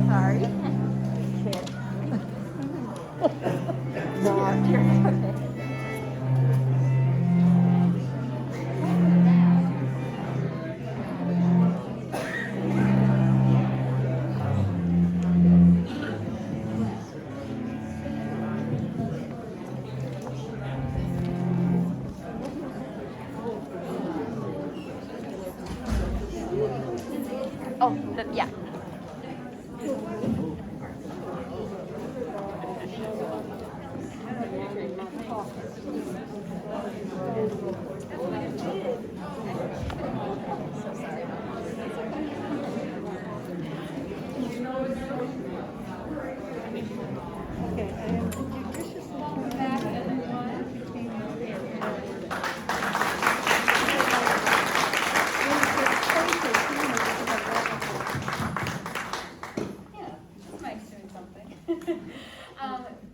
Sorry. Not. Oh, yeah.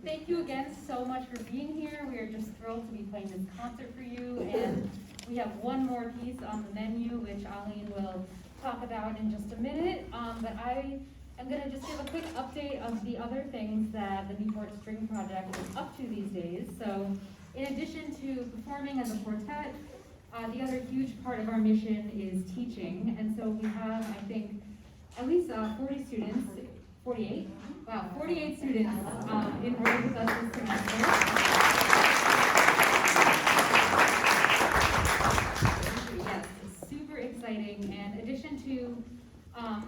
Thank you again so much for being here. We are just thrilled to be playing this concert for you, and we have one more piece on the menu, which Aline will talk about in just a minute. But I am going to just give a quick update of the other things that the Newport String Project is up to these days. So, in addition to performing as a quartet, the other huge part of our mission is teaching, and so we have, I think, at least 40 students, 48? Wow, 48 students enrolled with us this semester. Yes, super exciting. And in addition to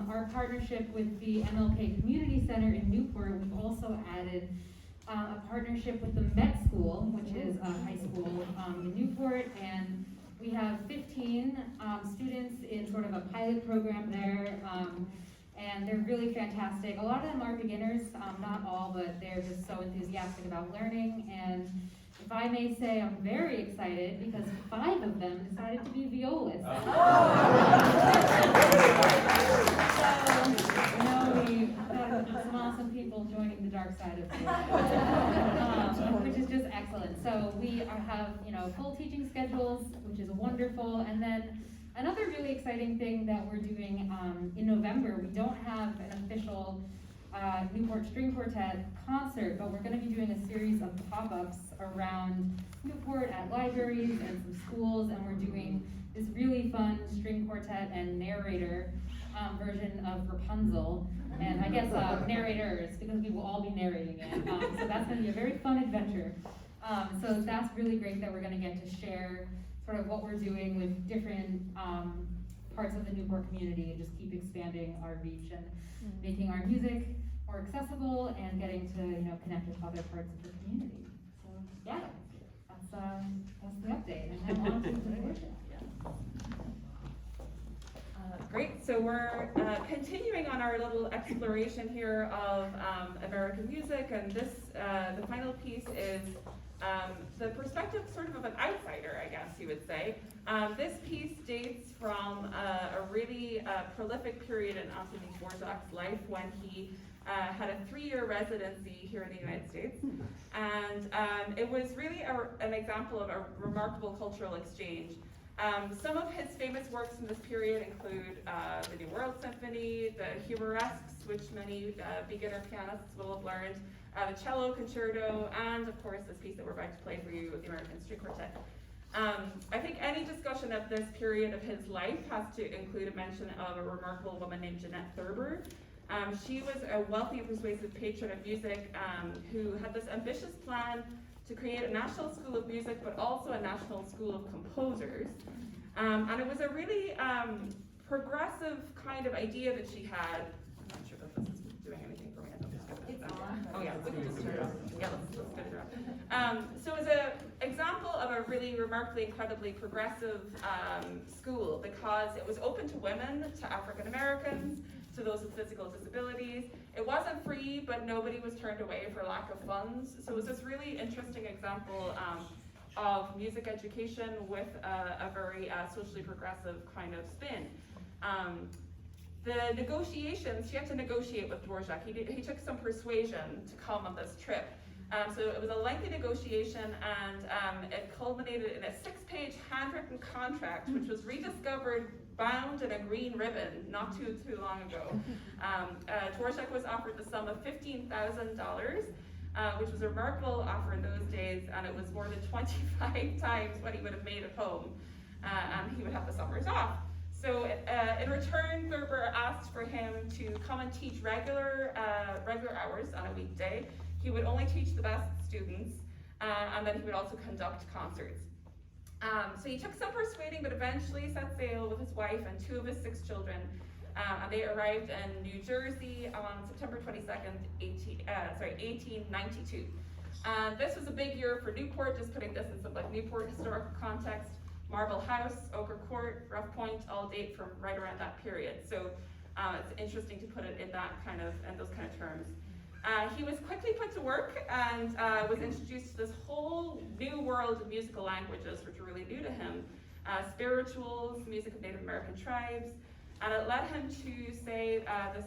our partnership with the MLK Community Center in Newport, we've also added a partnership with the Met School, which is a high school in Newport, and we have 15 students in sort of a pilot program there. And they're really fantastic. A lot of them are beginners, not all, but they're just so enthusiastic about learning. And if I may say, I'm very excited because 5 of them decided to be violists. So, we've got some awesome people joining the dark side of it, which is just excellent. So we have, full teaching schedules, which is wonderful. And then another really exciting thing that we're doing in November, we don't have an official Newport String Quartet concert, but we're going to be doing a series of pop-ups around Newport at libraries and some schools, and we're doing this really fun string quartet and narrator version of Rapunzel, and I guess narrators, because we will all be narrating it. So that's going to be a very fun adventure. So that's really great that we're going to get to share sort of what we're doing with different parts of the Newport community and just keep expanding our reach and making our music more accessible and getting to connect with other parts of the community. So yeah, that's the update. And now on to the worship. Great, so we're continuing on our little exploration here of American music, and this, the final piece is the perspective sort of an outsider, I guess you would say. This piece dates from a really prolific period in Anthony Dvorak's life when he had a 3-year residency here in the United States. And it was really an example of a remarkable cultural exchange. Some of his famous works from this period include the New World Symphony, the Humoresques, which many beginner pianists will have learned, the Cello Concerto, and of course this piece that we're about to play for you with the American String Quartet. I think any discussion of this period of his life has to include a mention of a remarkable woman named Jeanette Thurber. She was a wealthy and persuasive patron of music who had this ambitious plan to create a national school of music, but also a national school of composers. And it was a really progressive kind of idea that she had. I'm not sure that this is doing anything for me. Oh yeah, we can just turn it off. Yeah, let's get it around. So it was an example of a really remarkably, incredibly progressive school because it was open to women, to African Americans, to those with physical disabilities. It wasn't free, but nobody was turned away for lack of funds. So it was this really interesting example of music education with a very socially progressive kind of spin. The negotiations, she had to negotiate with Dvorak. He took some persuasion to come on this trip. So it was a lengthy negotiation, and it culminated in a 6-page handwritten contract, which was rediscovered bound in a green ribbon not too long ago. Dvorak was offered the sum of $15,000, which was a remarkable offer in those days, and it was more than 25 times what he would have made at home, and he would have the summers off. So in return, Gerber asked for him to come and teach regular hours on a weekday. He would only teach the best students, and then he would also conduct concerts. So he took some persuading, but eventually set sail with his wife and 2 of his 6 children, and they arrived in New Jersey on September 22nd, 1892. This was a big year for Newport, just putting this in some like Newport historical context. Marble House, Ochre Court, Rough Point all date from right around that period. So it's interesting to put it in those kind of terms. He was quickly put to work and was introduced to this whole new world of musical languages, which were really new to him. Spirituals, music of Native American tribes, and it led him to say this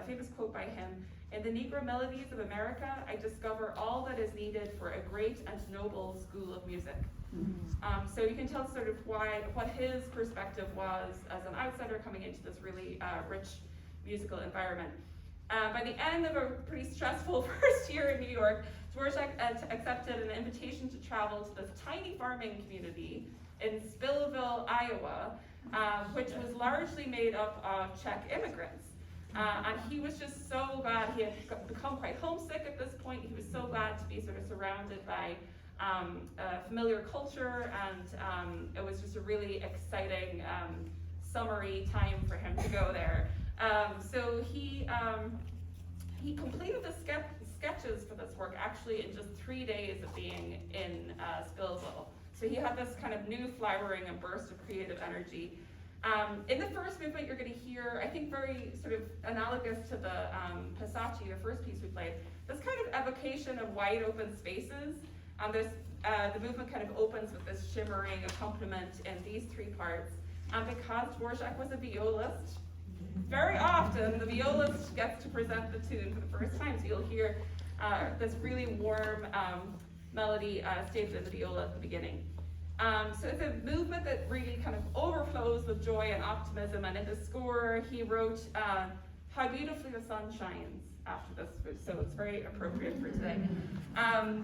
famous quote by him: "In the Negro melodies of America, I discover all that is needed for a great and noble school of music." So you can tell sort of what his perspective was as an outsider coming into this really rich musical environment. By the end of a pretty stressful first year in New York, Dvorak accepted an invitation to travel to this tiny farming community in Spillville, Iowa, which was largely made up of Czech immigrants. And he was just so glad. He had become quite homesick at this point. He was so glad to be sort of surrounded by familiar culture, and it was just a really exciting summery time for him to go there. So he completed the sketches for this work actually in just 3 days of being in Spillville. So he had this kind of new flowering and burst of creative energy. In the first movement, you're going to hear, I think, very sort of analogous to the Passacci, the first piece we played, this kind of evocation of wide open spaces. The movement kind of opens with this shimmering accompaniment in these 3 parts. And because Dvorak was a violist, very often the violist gets to present the tune for the first time. So you'll hear this really warm melody stated in the viola at the beginning. So it's a movement that really kind of overflows with joy and optimism. And in the score, he wrote "How Beautifully the Sun Shines" after this, so it's very appropriate for today.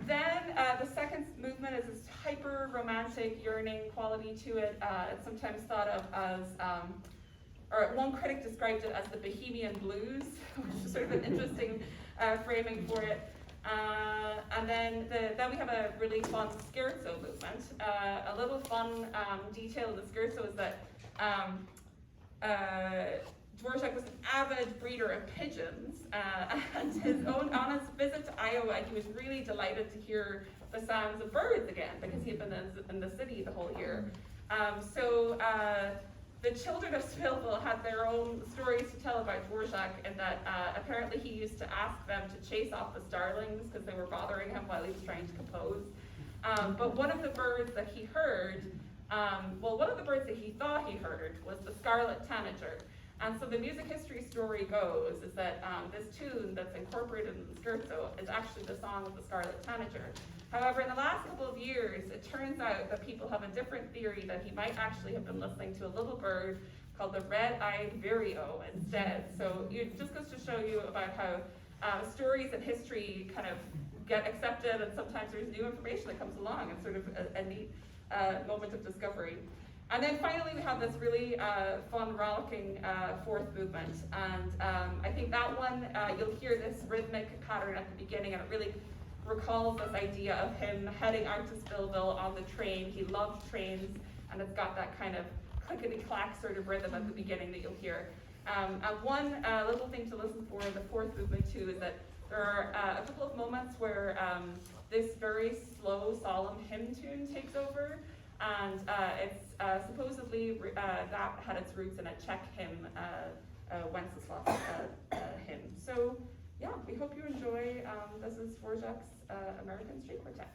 Then the second movement is this hyper romantic, yearning quality to it. It's sometimes thought of as, or one critic described it as the Bohemian Blues, which is sort of an interesting framing for it. And then we have a really fun scherzo movement. A little fun detail in the scherzo is that Dvorak was an avid breeder of pigeons, and on his visit to Iowa, he was really delighted to hear the sounds of birds again, because he had been in the city the whole year. So the children of Spillville had their own stories to tell about Dvorak, in that apparently he used to ask them to chase off the starlings because they were bothering him while he was trying to compose. But one of the birds that he heard, one of the birds that he thought he heard was the scarlet tanager. And so the music history story goes is that this tune that's incorporated in the scherzo is actually the song of the scarlet tanager. However, in the last couple of years, it turns out that people have a different theory, that he might actually have been listening to a little bird called the red-eyed vireo instead. So it just goes to show you about how stories and history kind of get accepted, and sometimes there's new information that comes along. It's sort of a neat moment of discovery. And then finally we have this really fun, rollicking fourth movement. And I think that one, you'll hear this rhythmic pattern at the beginning, and it really recalls this idea of him heading out to Spillville on the train. He loved trains, and it's got that kind of clickety-clack sort of rhythm at the beginning that you'll hear. And one little thing to listen for in the fourth movement too is that there are a couple of moments where this very slow, solemn hymn tune takes over. And it's supposedly that had its roots in a Czech hymn, Wenceslas hymn. So yeah, we hope you enjoy. This is Dvorak's American String Quartet.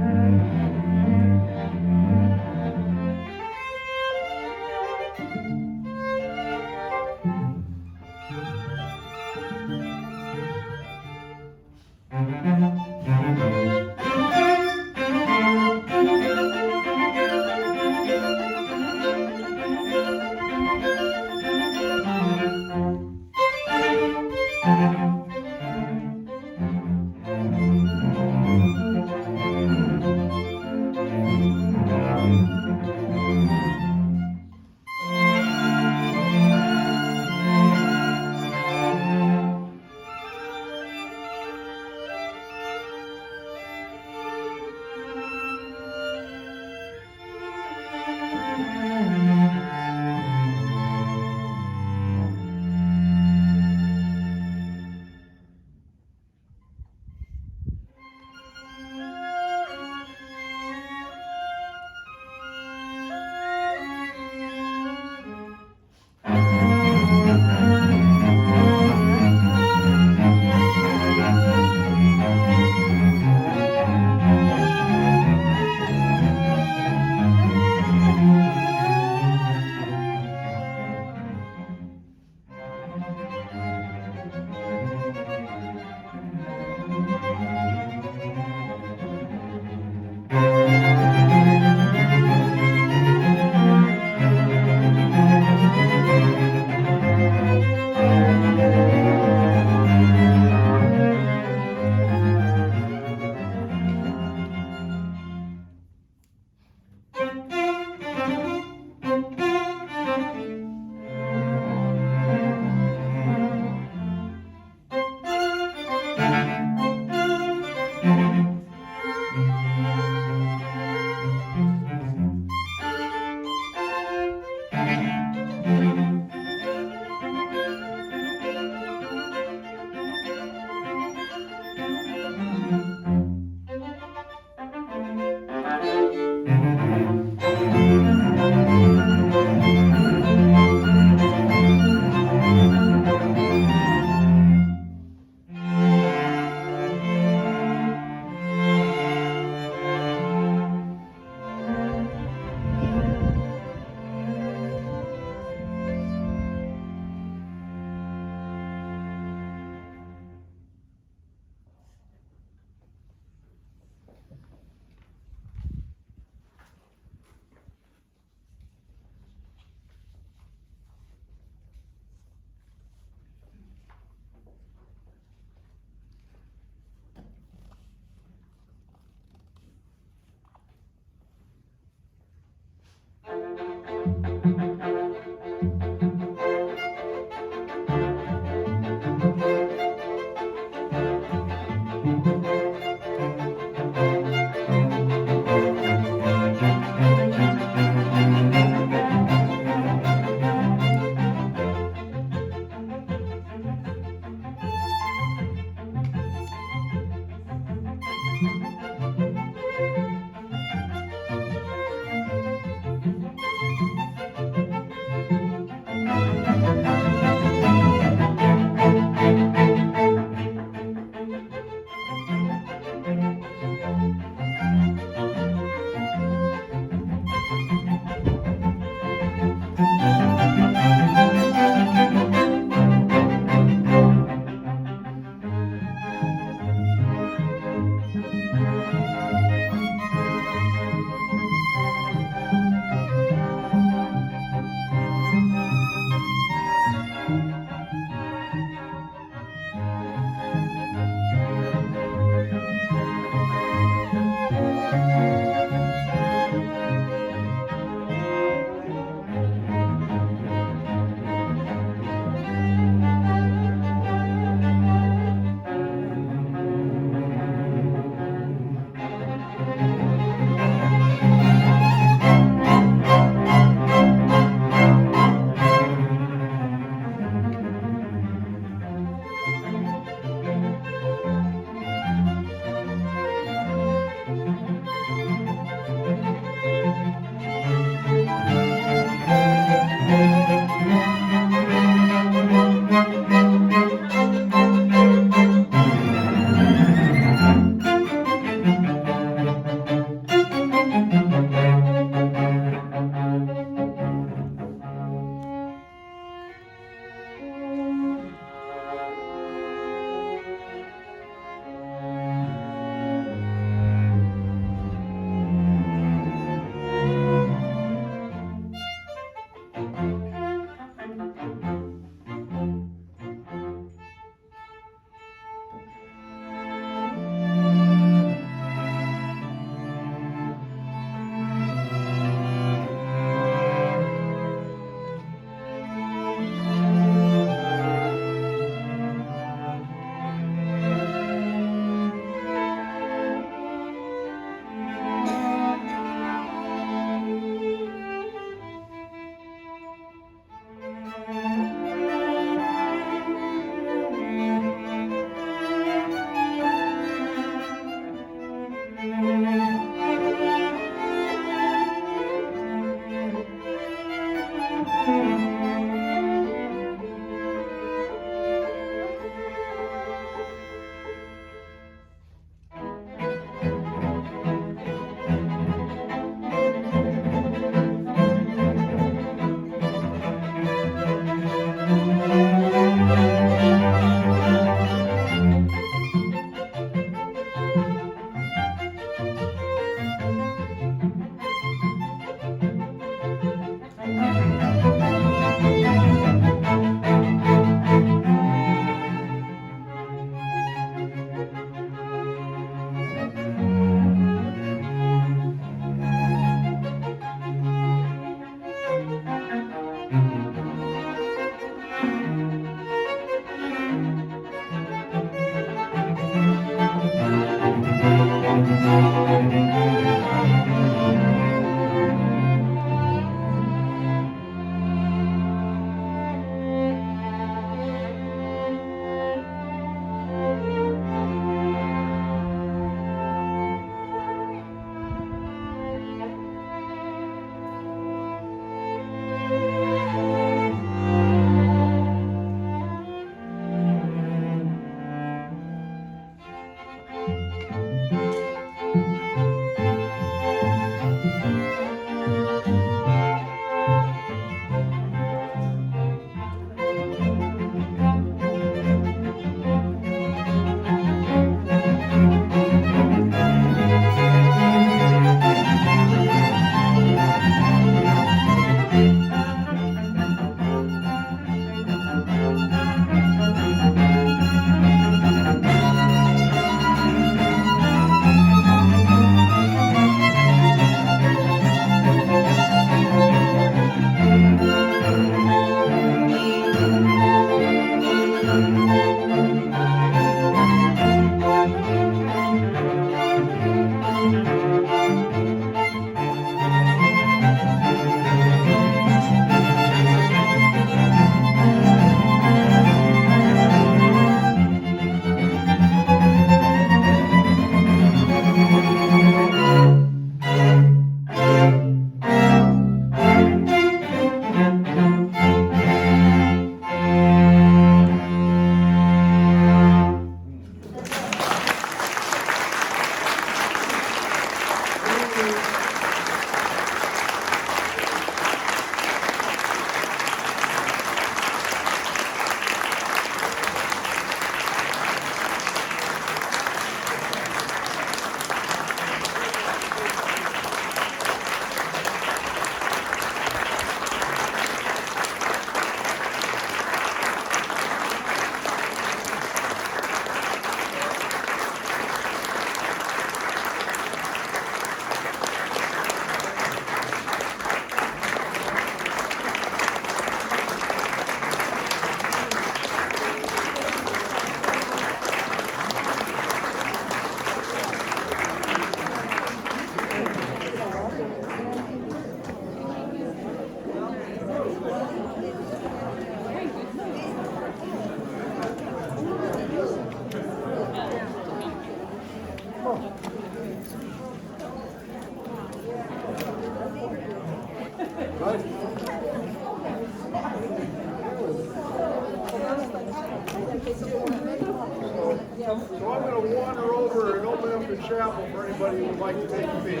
So I'm going to wander over and open up the chapel for anybody who would like to take a peek.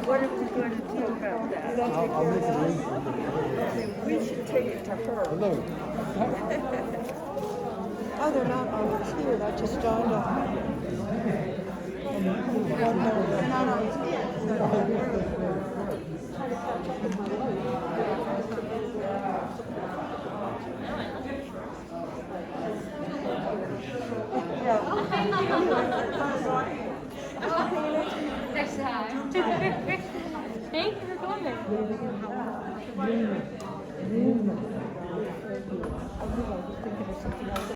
What are we going to do about that? We should take it to her. Oh, they're not always here. That just dawned on me. Next time. Thank you for coming.